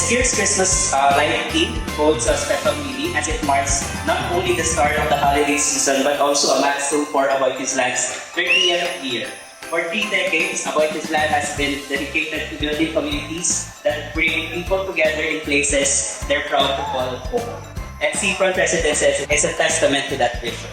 This year's Christmas Lion King holds a special meaning as it marks not only the start of the holiday season but also a milestone for Aboitiz-Land's 30th year. For 3 decades, Aboitiz-Land has been dedicated to building communities that bring people together in places they're proud to call home. And Seafront Residences is a testament to that vision.